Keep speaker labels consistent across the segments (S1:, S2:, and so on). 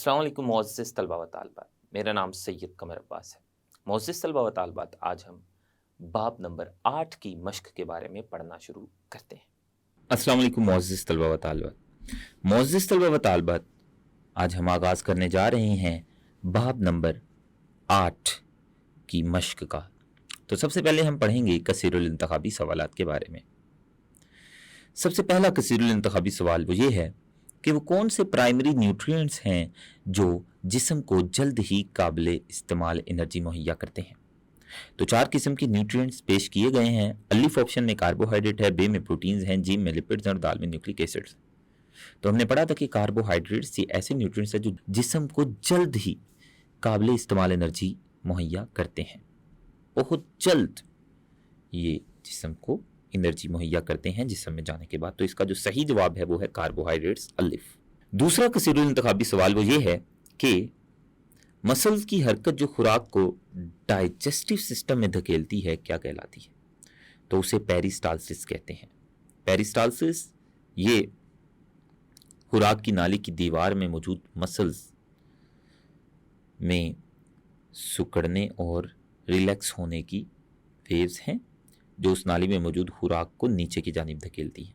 S1: अस्सलाम वालेकुम मोअज़्ज़िज़ तलबा व तालिबात। मेरा नाम सैयद कमर अब्बास है। मोअज़्ज़िज़ तलबा व तालिबात, आज हम बाब नंबर 8 की मश्क के बारे में पढ़ना शुरू करते हैं। अस्सलाम वालेकुम मोअज़्ज़िज़ तलबा व तालिबात। मोअज़्ज़िज़ तलबा व तालिबात, आज हम आगाज़ करने जा रहे हैं बाब नंबर 8 की मश्क का। तो सबसे पहले हम पढ़ेंगे कसीरुल इंतखाबी सवालात के बारे में। सबसे पहला कसीरुल इंतखाबी सवाल वो ये है कि वो कौन से प्राइमरी न्यूट्रिएंट्स हैं जो जिस्म को जल्द ही काबिले इस्तेमाल एनर्जी मुहैया करते हैं। तो 4 किस्म के न्यूट्रिएंट्स पेश किए गए हैं। अलिफ ऑप्शन में कार्बोहाइड्रेट है, बे में प्रोटीन्स हैं, जीम में लिपिड्स और दाल में न्यूक्लिक एसिड्स। तो हमने पढ़ा था कि कार्बोहाइड्रेट्स ये ऐसे न्यूट्रिएंट्स हैं जो जिस्म को जल्द ही काबिले इस्तेमाल एनर्जी मुहैया करते हैं। बहुत जल्द ये जिस्म को एनर्जी मुहैया करते हैं जिस्म में जाने के बाद। तो इसका जो सही जवाब है वो है कार्बोहाइड्रेट्स, अलिफ। दूसरा कसीरुल इंतखाबी सवाल वो ये है कि मसल्स की हरकत जो खुराक को डाइजेस्टिव सिस्टम में धकेलती है क्या कहलाती है? तो उसे पेरिस्टालसिस कहते हैं। पेरिस्टालसिस ये खुराक की नाली की दीवार में मौजूद मसल्स में सिकुड़ने और रिलैक्स होने की वेव्स हैं जो उस नाली में मौजूद खुराक को नीचे की जानिब धकेलती है।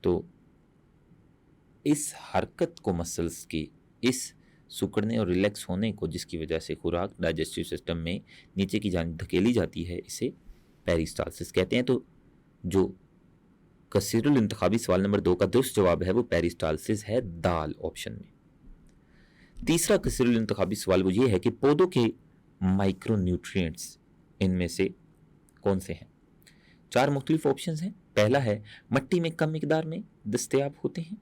S1: तो इस हरकत को, मसल्स के इस सिकुड़ने और रिलैक्स होने को, जिसकी वजह से खुराक डाइजेस्टिव सिस्टम में नीचे की जानिब धकेली जाती है, इसे पेरिस्टालसिस कहते हैं। तो जो कसीरुल इंतखाबी सवाल नंबर 2 का दुरुस्त जवाब है वो पेरिस्टालसिस है, दाल ऑप्शन में। तीसरा कसीरुल इंतखाबी सवाल वो ये है कि पौधों के माइक्रो न्यूट्रिएंट्स इनमें से कौन से हैं? 4 मुख्तलिफ ऑप्शन हैं। पहला है मट्टी में कम मिकदार में दस्तयाब होते हैं,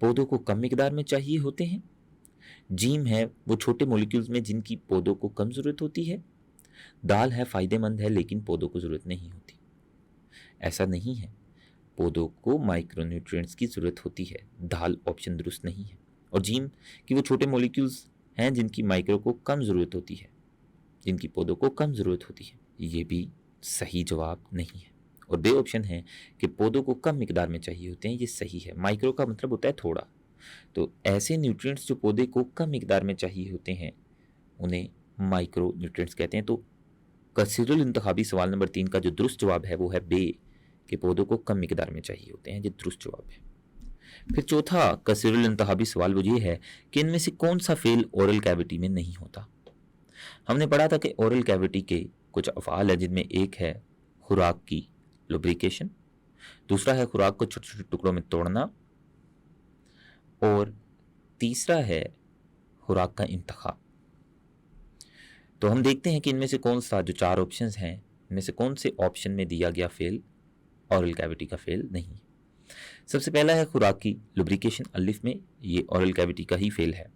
S1: पौधों को कम मिकदार में चाहिए होते हैं। जीम है वो छोटे मॉलिक्यूल्स में जिनकी पौधों को कम ज़रूरत होती है। दाल है फ़ायदेमंद है लेकिन पौधों को ज़रूरत नहीं होती। ऐसा नहीं है, पौधों को माइक्रोन्यूट्रिएंट्स की ज़रूरत होती है। दाल ऑप्शन दुरुस्त नहीं है। और जीम कि वो छोटे मॉलिक्यूल्स हैं जिनकी माइक्रो को कम ज़रूरत होती है, जिनकी पौधों को कम ज़रूरत होती है, ये भी सही जवाब नहीं है। और बे ऑप्शन है कि पौधों को कम मिकदार में चाहिए होते हैं, ये सही है। माइक्रो का मतलब होता है थोड़ा। तो ऐसे न्यूट्रिएंट्स जो पौधे को कम मिकदार में चाहिए होते हैं उन्हें माइक्रो न्यूट्रिएंट्स कहते हैं। तो कसीरुल इंतखाबी सवाल नंबर 3 का जो दुरुस्त जवाब है वो है बे, कि पौधों को कम मिकदार में चाहिए होते हैं, ये दुरुस्त जवाब है। फिर चौथा कसीरुल इंतखाबी सवाल वो ये है कि इनमें से कौन सा फेल ओरल कैविटी में नहीं होता। हमने पढ़ा था कि ओरल कैविटी के कुछ अफ़आल है जिनमें एक है खुराक की लुब्रिकेशन, दूसरा है खुराक को छोटे छोटे टुकड़ों में तोड़ना, और तीसरा है खुराक का इंतखाब। तो हम देखते हैं कि इनमें से कौन सा, जो 4 ऑप्शंस हैं, इनमें से कौन से ऑप्शन में दिया गया फेल ओरल कैविटी का फेल नहीं। सबसे पहला है खुराक की लुब्रिकेशन, अलिफ में, ये ओरल कैविटी का ही फेल है।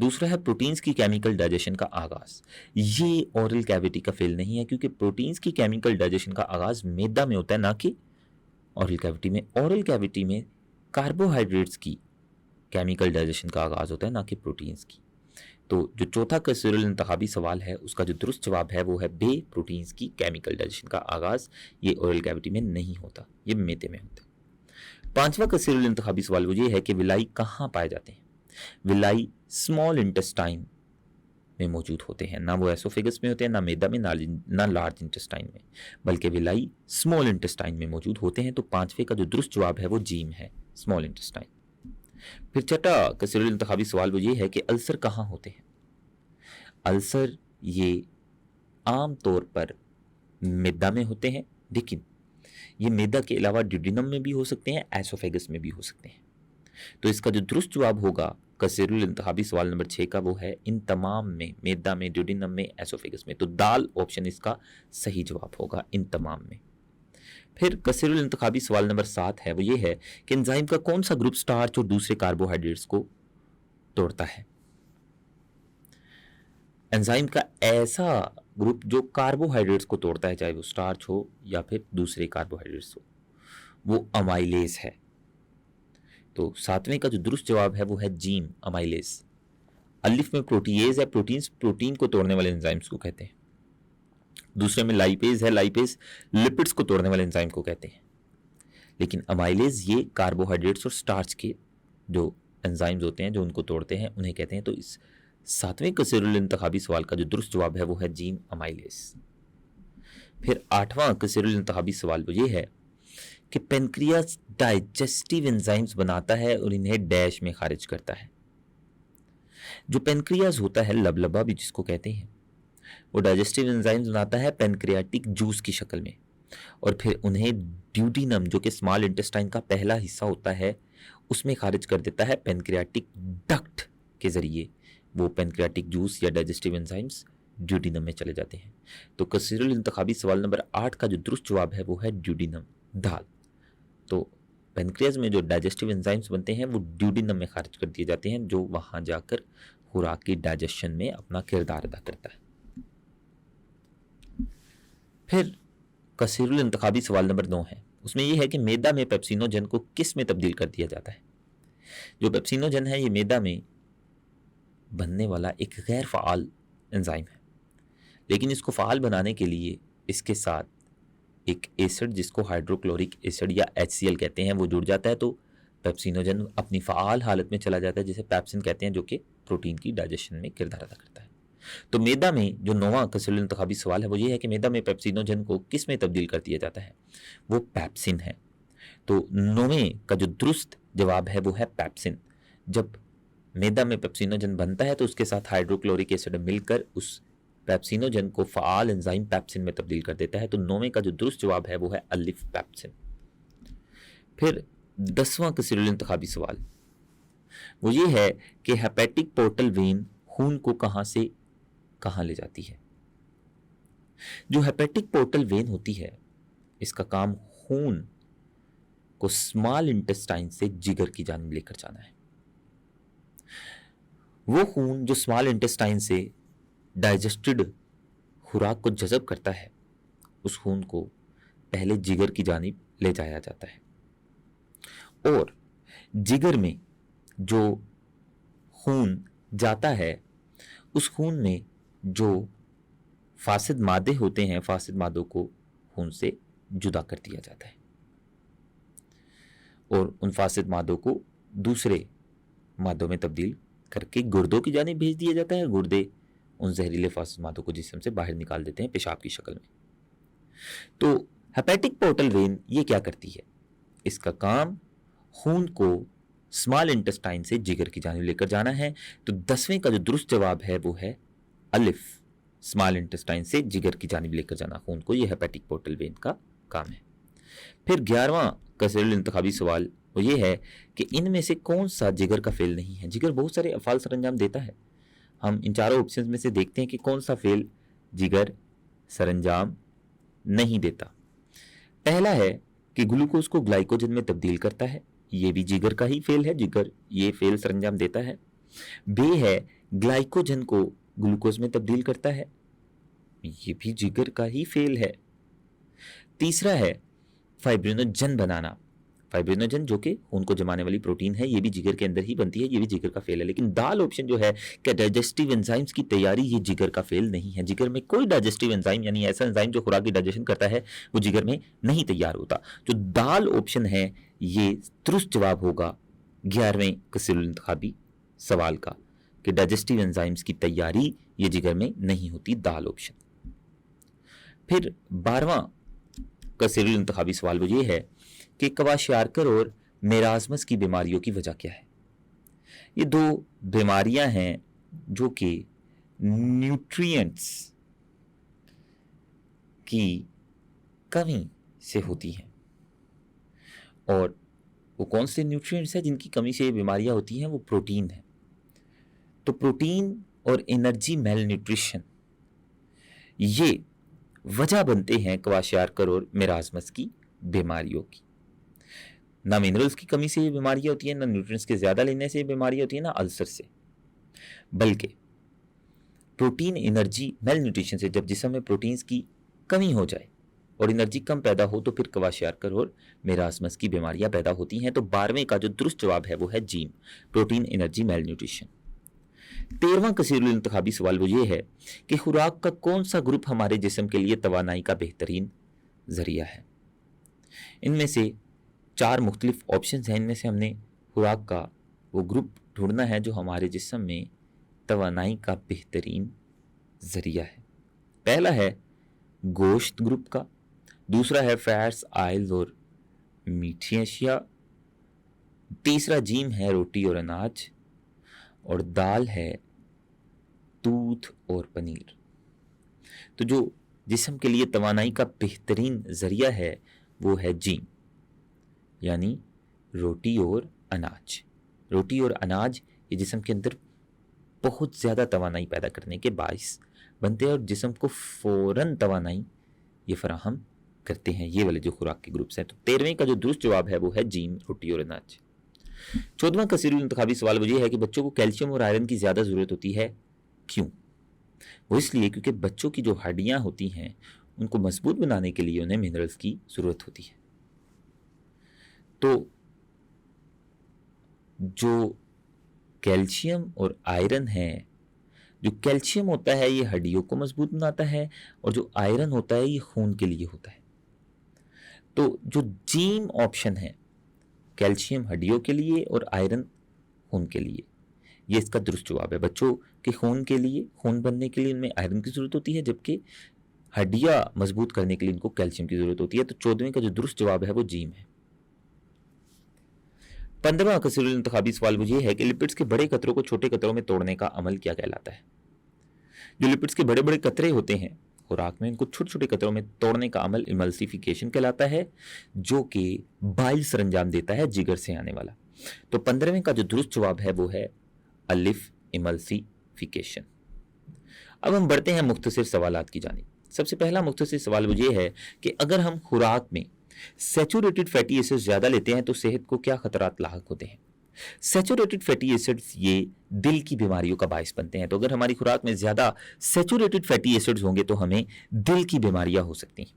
S1: दूसरा है प्रोटीन्स की केमिकल डाइजेशन का आगाज़, ये ओरल कैविटी का फेल नहीं है क्योंकि प्रोटीन्स की केमिकल डाइजेशन का आगाज़ मैदा में होता है, ना कि ओरल कैविटी में। ओरल कैविटी में कार्बोहाइड्रेट्स की केमिकल डाइजेशन का आगाज़ होता है, ना कि प्रोटीन्स की। तो जो चौथा कसीरुल इंतखाबी सवाल है उसका जो दुरुस्त जवाब है वो है बे, प्रोटीन्स की केमिकल डाइजेशन का आगाज़ ये ओरल कैविटी में नहीं होता, ये मैदे में होता है। पांचवा कसीरुल इंतखाबी सवाल वो ये है कि विलाई कहाँ पाए जाते हैं। विलाई स्मॉल इंटेस्टाइन में मौजूद होते हैं, ना वो एसोफेगस में होते हैं, ना मैदा में, ना लार्ज इंटेस्टाइन में, बल्कि विलाई स्मॉल इंटेस्टाइन में मौजूद होते हैं। तो पांचवे का जो दुरुस्त जवाब है वो जीम है, स्मॉल इंटेस्टाइन। फिर छठा कसीरुल इंतखाबी सवाल वो ये है कि अल्सर कहाँ होते हैं। अल्सर ये आम तौर पर मैदा में होते हैं, लेकिन ये मैदा के अलावा ड्यूडेनम में भी हो सकते हैं, एसोफेगस में भी हो सकते हैं। तो इसका जो दुरुस्त जवाब होगा कसीरुल इंतखाबी सवाल नंबर 6 का वो है इन तमाम में, मैदा में, ड्यूडेनम में, एसोफेगस में। तो दाल ऑप्शन इसका सही जवाब होगा, इन तमाम में। फिर कसीरुल इंतखाबी सवाल नंबर 7 है वो ये है कि एंजाइम का कौन सा ग्रुप स्टार्च और दूसरे कार्बोहाइड्रेट्स को तोड़ता है। एंजाइम का ऐसा ग्रुप जो कार्बोहाइड्रेट्स को तोड़ता है, चाहे वो स्टार्च हो या फिर दूसरे कार्बोहाइड्रेट्स हो, वो अमाइलेज है। तो 7वें का जो दुरुस्त जवाब है वो है जीम, अमाइलेज। अलिफ में प्रोटीएज है, प्रोटीन्स प्रोटीन को तोड़ने वाले एंजाइम्स को कहते हैं। दूसरे में लाइपेज है, लाइपेज लिपिड्स को तोड़ने वाले एंजाइम को कहते हैं। लेकिन अमाइलेज ये कार्बोहाइड्रेट्स और स्टार्च के जो एंजाइम्स होते हैं जो उनको तोड़ते हैं, उन्हें कहते हैं। तो इस 7वें कसीरुल इंतखाबी सवाल का जो दुरुस्त जवाब है वो है जीन अमाइलेज। फिर 8वां कसीरुल इंतखाबी सवाल वो ये है कि पेनक्रियास डाइजेस्टिव एंजाइम्स बनाता है और इन्हें डैश में खारिज करता है। जो पेनक्रियास होता है, लबलबा भी जिसको कहते हैं, वो डाइजेस्टिव एंजाइम्स बनाता है पेनक्रियाटिक जूस की शक्ल में, और फिर उन्हें ड्यूडिनम जो कि स्मॉल इंटेस्टाइन का पहला हिस्सा होता है उसमें खारिज कर देता है पेनक्रियाटिक डक्ट के जरिए। वो पेनक्रियाटिक जूस या डाइजेस्टिव एंजाइम्स ड्यूडिनम में चले जाते हैं। तो कसीरुल इंतखाबी सवाल नंबर 8 का जो दुरुस्त जवाब है वो है ड्यूडिनम, दाल। तो पेनक्रियाज में जो डाइजेस्टिव एंजाइम्स बनते हैं वो ड्यूडिनम में खारिज कर दिए जाते हैं, जो वहां जाकर खुराक की डाइजेशन में अपना किरदार अदा करता है। फिर कसीरुल इंतखाबी सवाल नंबर 9 है, उसमें यह है कि मैदा में पेप्सिनोजन को किस में तब्दील कर दिया जाता है। जो पेप्सिनोजन है ये मैदा में बनने वाला एक गैर फ़ाल एंजाइम है, लेकिन इसको फ़ाल बनाने के लिए इसके साथ एक एसिड जिसको हाइड्रोक्लोरिक एसिड या HCl कहते हैं वो जुड़ जाता है, तो पेप्सिनोजन अपनी फ़ाल हालत में चला जाता है, जिसे पेप्सिन कहते हैं, जो कि प्रोटीन की डाइजेशन में किरदार अदा करता है। तो मैदा में जो 9वां कसीरुल इंतखाबी सवाल है वो ये है कि मैदा में पेप्सिनोजन को किस में तब्दील कर दिया जाता है, वो पेप्सिन है। तो 9वें का जो दुरुस्त जवाब है वो है पेप्सिन। जब मैदा में पेप्सिनोजन बनता है तो उसके साथ हाइड्रोक्लोरिक एसिड मिलकर उस पेप्सिनोजन को फ़ाल एंजाइम पेप्सिन में तब्दील कर देता है। तो 9वें का जो दुरुस्त जवाब है वो है अलिफ पेप्सिन। फिर 10वां कसीरुल इंतखाबी सवाल वो ये है कि हेपेटिक पोर्टल वेन खून को कहां से कहां ले जाती है। जो हेपेटिक पोर्टल वेन होती है इसका काम खून को स्मॉल इंटेस्टाइन से जिगर की जानिब लेकर जाना है। वो खून जो स्मॉल इंटेस्टाइन से डाइजेस्टेड खुराक को जज़ब करता है, उस खून को पहले जिगर की जानिब ले जाया जाता है, और जिगर में जो खून जाता है उस खून में जो फासिद मादे होते हैं, फासिद मादों को खून से जुदा कर दिया जाता है और उन फासिद मादों को दूसरे मादों में तब्दील करके गुर्दों की जानिब भेज दिया जाता है। गुर्दे उन जहरीले फासिद मादों को जिस्म से बाहर निकाल देते हैं पेशाब की शक्ल में। तो हेपेटिक पोर्टल वेन ये क्या करती है, इसका काम खून को स्मॉल इंटेस्टाइन से जिगर की जानिब लेकर जाना है। तो 10वें का जो दुरुस्त जवाब है वो है अलिफ, स्मॉल इंटेस्टाइन से जिगर की जानिब लेकर जाना खून को, यह हेपेटिक पोर्टल वेन का काम है। फिर 11वां कसीरुल इंतखाबी सवाल वो ये है कि इनमें से कौन सा जिगर का फेल नहीं है। जिगर बहुत सारे अफ़ाल सरंजाम देता है, हम इन चारों ऑप्शन में से देखते हैं कि कौन सा फेल जिगर सरंजाम नहीं देता। पहला है कि ग्लूकोज को ग्लाइकोजन में तब्दील करता है, ये भी जिगर का ही फेल है, जिगर ये फेल सरंजाम देता है। बे है ग्लाइकोजन को ग्लूकोज में तब्दील करता है, ये भी जिगर का ही फेल है। तीसरा है फाइब्रिनोजन बनाना, फाइब्रिनोजन जो कि खून को जमाने वाली प्रोटीन है, ये भी जिगर के अंदर ही बनती है, ये भी जिगर का फेल है। लेकिन दाल ऑप्शन जो है कि डाइजेस्टिव एंजाइम्स की तैयारी, ये जिगर का फेल नहीं है। जिगर में कोई डाइजेस्टिव एंजाइम यानी ऐसा एंजाइम जो खुराक की डाइजेशन करता है वो जिगर में नहीं तैयार होता। जो दाल ऑप्शन है ये दुरुस्त जवाब होगा 11वें कसीरुल इंतखाबी सवाल का, कि डाइजेस्टिव एंजाइम्स की तैयारी ये जिगर में नहीं होती, दाल ऑप्शन। फिर 12वां कसीरुल इंतखाबी सवाल वो ये है कि क्वाशियारकर और मेरास्मस की बीमारियों की वजह क्या है। ये दो बीमारियां हैं जो कि न्यूट्रिएंट्स की कमी से होती हैं, और वो कौन से न्यूट्रिएंट्स हैं जिनकी कमी से ये बीमारियां होती हैं, वो प्रोटीन है। तो प्रोटीन और एनर्जी मेल न्यूट्रिशन ये वजह बनते हैं क्वाशियारकर और मेरास्मस की बीमारियों की। ना मिनरल्स की कमी से ये बीमारियां होती हैं, ना न्यूट्रिएंट्स के ज़्यादा लेने से ये बीमारियां होती हैं, ना अल्सर से, बल्कि प्रोटीन एनर्जी मेल न्यूट्रिशन से जब जिस्म में प्रोटीन्स की कमी हो जाए और एनर्जी कम पैदा हो तो फिर क्वाशियारकर और मेरास्मस की बीमारियां पैदा होती हैं। तो 12वें का जो दुरुस्त जवाब है वो है जीम, प्रोटीन एनर्जी मेल न्यूट्रिशन। 13वां कसीरुल इंतखाबी सवाल वो ये है कि खुराक का कौन सा ग्रुप हमारे जिस्म के लिए तवानाई का बेहतरीन जरिया है। इनमें से 4 मुख्तलिफ ऑप्शन हैं, इनमें से हमने खुराक का वो ग्रुप ढूंढना है जो हमारे जिस्म में तवानाई का बेहतरीन जरिया है। पहला है गोश्त ग्रुप का, दूसरा है फैट्स, ऑयल्स और मीठी अशिया, तीसरा जीम है रोटी और अनाज, और दाल है दूध और पनीर। तो जो जिस्म के लिए तवानाई का बेहतरीन जरिया है वो है जीम, यानी रोटी और अनाज। रोटी और अनाज ये जिस्म के अंदर बहुत ज़्यादा तवानाई पैदा करने के बाइस बनते हैं और जिस्म को फ़ौरन तवानाई ये फराहम करते हैं, ये वाले जो खुराक के ग्रुप्स हैं। तो 13वें का जो दुरुस्त जवाब है वो है जीम, रोटी और अनाज। 14वां कसीरुल इंतखाबी सवाल वो ये है कि बच्चों को कैल्शियम और आयरन की ज़्यादा ज़रूरत होती है, क्यों? वो इसलिए क्योंकि बच्चों की जो हड्डियाँ होती हैं उनको मजबूत बनाने के लिए उन्हें मिनरल्स की ज़रूरत होती है। तो जो कैल्शियम और आयरन है, जो कैल्शियम होता है ये हड्डियों को मजबूत बनाता है और जो आयरन होता है ये खून के लिए होता है। तो जो जीम ऑप्शन है, कैल्शियम हड्डियों के लिए और आयरन खून के लिए, ये इसका दुरुस्त जवाब है। बच्चों के खून के लिए, खून बनने के लिए इनमें आयरन की ज़रूरत होती है, जबकि हड्डियाँ मजबूत करने के लिए इनको कैल्शियम की ज़रूरत होती है। तो 14वें का जो दुरुस्त जवाब है वो जीम है। 15वां कसीरुल इंतखाबी सवाल वो ये है कि लिपिड्स के बड़े कतरों को छोटे कतरों में तोड़ने का अमल क्या कहलाता है? जो लिपिड्स के बड़े बड़े कतरे होते हैं खुराक में, इनको छोटे छोटे कतरों में तोड़ने का अमल इमल्सिफिकेशन कहलाता है, जो कि बाइल सरंजाम देता है जिगर से आने वाला। तो 15वें का जो दुरुस्त जवाब है वो है अलिफ, इमल्सिफिकेशन। अब हम बढ़ते हैं मुख्तसर सवालात की जानिब। सबसे पहला मुख्तसर सवाल वो ये है कि अगर हम खुराक में सैचुरेटेड फैटी एसिड्स ज़्यादा लेते हैं तो सेहत को क्या खतरात लाहक होते हैं? सैचुरेटेड फैटी एसिड्स ये दिल की बीमारियों का बायस बनते हैं। तो अगर हमारी खुराक में ज़्यादा सैचुरेटेड फैटी एसिड्स होंगे तो हमें दिल की बीमारियां हो सकती हैं।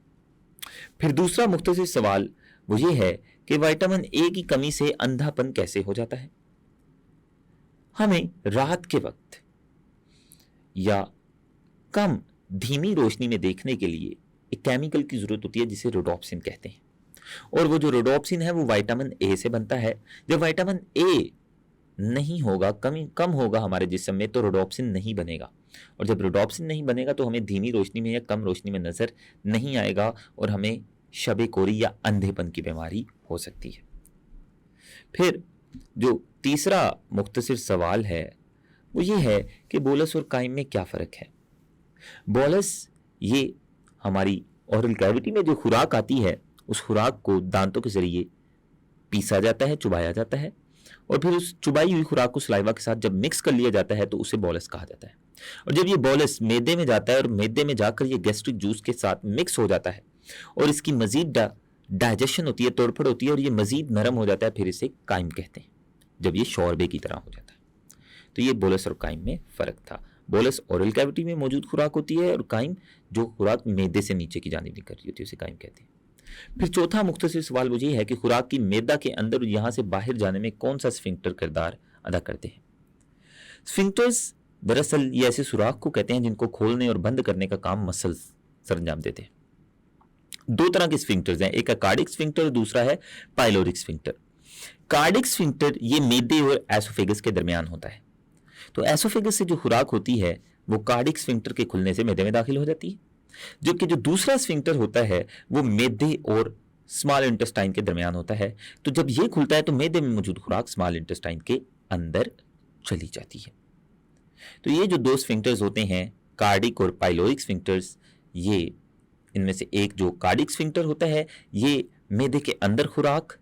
S1: फिर दूसरा मुख्तसर सवाल वो ये है कि विटामिन ए की कमी से अंधापन कैसे हो जाता है? हमें रात के वक्त या कम धीमी रोशनी में देखने के लिए एक केमिकल की ज़रूरत होती है जिसे रोडोप्सिन कहते हैं, और वो जो रोडोप्सिन है वो विटामिन ए से बनता है। जब विटामिन ए नहीं होगा, कम होगा हमारे जिस्म में, तो रोडोप्सिन नहीं बनेगा, और जब रोडोप्सिन नहीं बनेगा तो हमें धीमी रोशनी में या कम रोशनी में नज़र नहीं आएगा और हमें शबे कोरी या अंधेपन की बीमारी हो सकती है। फिर जो तीसरा मुख्तसर सवाल है वो ये है कि बोलस और काइम में क्या फ़र्क है? बोलस ये हमारी ओरल कैविटी में जो खुराक आती है उस खुराक को दांतों के जरिए पीसा जाता है, चुबाया जाता है, और फिर उस चुबाई हुई खुराक को सलाइवा के साथ जब मिक्स कर लिया जाता है तो उसे बोलस कहा जाता है। और जब ये बोलस मैदे में जाता है और मैदे में जाकर ये गैस्ट्रिक जूस के साथ मिक्स हो जाता है और इसकी मजीद डाइजेशन होती है, तोड़फोड़ होती है और ये मजीद नरम हो जाता है, फिर इसे काइम कहते हैं, जब ये शोरबे की तरह हो जाता है। तो ये बोलस और काइम में फ़र्क था। बोलस ओरल कैविटी में मौजूद खुराक होती है और काइम जो खुराक मैदे से नीचे की जानिब निकल रही होती है उसे काइम कहते हैं। फिर चौथा मुख्तसर सवाल वो ये है कि खुराक की मैदा के अंदर और यहाँ से बाहर जाने में कौन सा स्फिंक्टर किरदार अदा करते हैं? स्फिंक्टर्स दरअसल ये ऐसे सुराख को कहते हैं जिनको खोलने और बंद करने का काम मसल्स सरंजाम देते हैं। दो तरह के स्फिंक्टर्स हैं, एक है कार्डिक स्फिंक्टर और दूसरा है पाइलोरिक स्फिंक्टर। कार्डिक स्फिंक्टर ये मैदे और एसोफेगस के दरमियान होता है। तो एसोफेगस से जो खुराक होती है वो कार्डिक स्फिंक्टर के खुलने से मैदे में दाखिल हो जाती है, जबकि जो दूसरा स्फिंक्टर होता है वो मैदे और स्मॉल इंटेस्टाइन के दरमियान होता है। तो जब ये खुलता है तो मैदे में मौजूद खुराक स्मॉल इंटेस्टाइन के अंदर चली जाती है। तो ये जो दो स्फिंक्टर्स होते हैं, कार्डिक और पाइलोरिक स्फिंक्टर्स, ये इनमें से एक जो कार्डिक स्फिंक्टर होता है ये मैदे के अंदर खुराक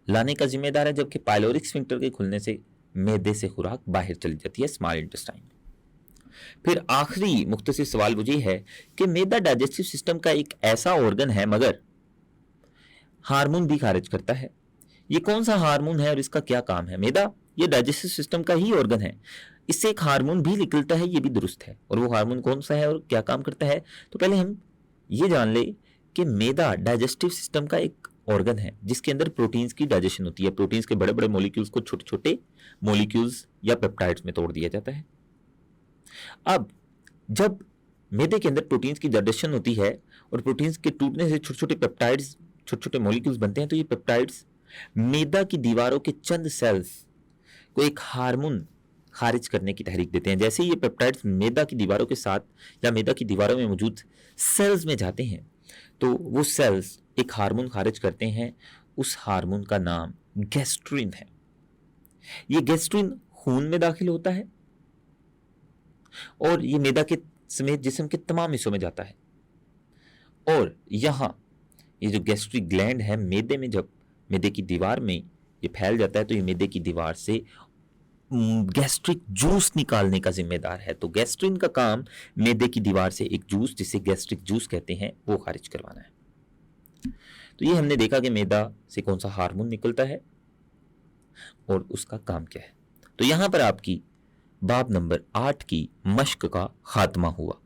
S1: लाने का जिम्मेदार है, जबकि पाइलोरिक स्फिंक्टर के खुलने से मैदे से खुराक बाहर चली जाती है स्मॉल इंटेस्टाइन। फिर आखिरी मुख्तसर सवाल वो ये है कि मैदा डाइजेस्टिव सिस्टम का एक ऐसा ऑर्गन है मगर हार्मोन भी खारिज करता है। ये कौन सा हार्मोन है और इसका क्या काम है? मैदा ये डाइजेस्टिव सिस्टम का ही ऑर्गन है, इससे एक हार्मोन भी निकलता है, ये भी दुरुस्त है। और वो हार्मोन कौन सा है और क्या काम करता है? तो पहले हम ये जान ले कि मैदा डाइजेस्टिव सिस्टम का एक ऑर्गन है जिसके अंदर प्रोटीन्स की डाइजेशन होती है। प्रोटीन्स के बड़े बड़े मॉलिक्यूल्स को छोटे छोटे मॉलिक्यूल्स या पेप्टाइड्स में तोड़ दिया जाता है। अब जब मैदे के अंदर प्रोटीन्स की डाइजेशन होती है और प्रोटीन्स के टूटने से छोटे छोटे पेप्टाइड्स, छोटे छोटे मॉलिक्यूल्स बनते हैं, तो ये पेप्टाइड्स मैदा की दीवारों के चंद सेल्स को एक हार्मोन खारिज करने की तहरीक देते हैं। जैसे ही ये पेप्टाइड्स मैदा की दीवारों के साथ या मैदा की दीवारों में मौजूद सेल्स में जाते हैं तो वो सेल्स एक हार्मोन खारिज करते हैं। उस हार्मोन का नाम गैस्ट्रिन है। ये गैस्ट्रिन खून में दाखिल होता है और ये मैदा के समेत जिस्म के तमाम हिस्सों में जाता है। और यहाँ ये जो गैस्ट्रिक ग्लैंड है मैदे में, जब मैदे की दीवार में ये फैल जाता है तो ये मैदे की दीवार से गैस्ट्रिक जूस निकालने का जिम्मेदार है। तो गैस्ट्रिन का काम मैदे की दीवार से एक जूस, जिसे गैस्ट्रिक जूस कहते हैं, वो खारिज करवाना है। तो ये हमने देखा कि मैदा से कौन सा हार्मोन निकलता है और उसका काम क्या है। तो यहां पर आपकी बाब नंबर 8 की मश्क का खात्मा हुआ।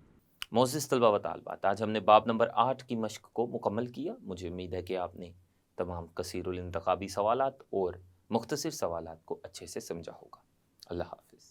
S2: मोअज़्ज़िज़ तलबा व तालिबात, आज हमने बाब नंबर 8 की मश्क को मुकम्मल किया। मुझे उम्मीद है कि आपने तमाम कसीरुल इंतखाबी सवालात और मुख्तसर सवालात को अच्छे से समझा होगा। अल्लाह हाफ़िज़।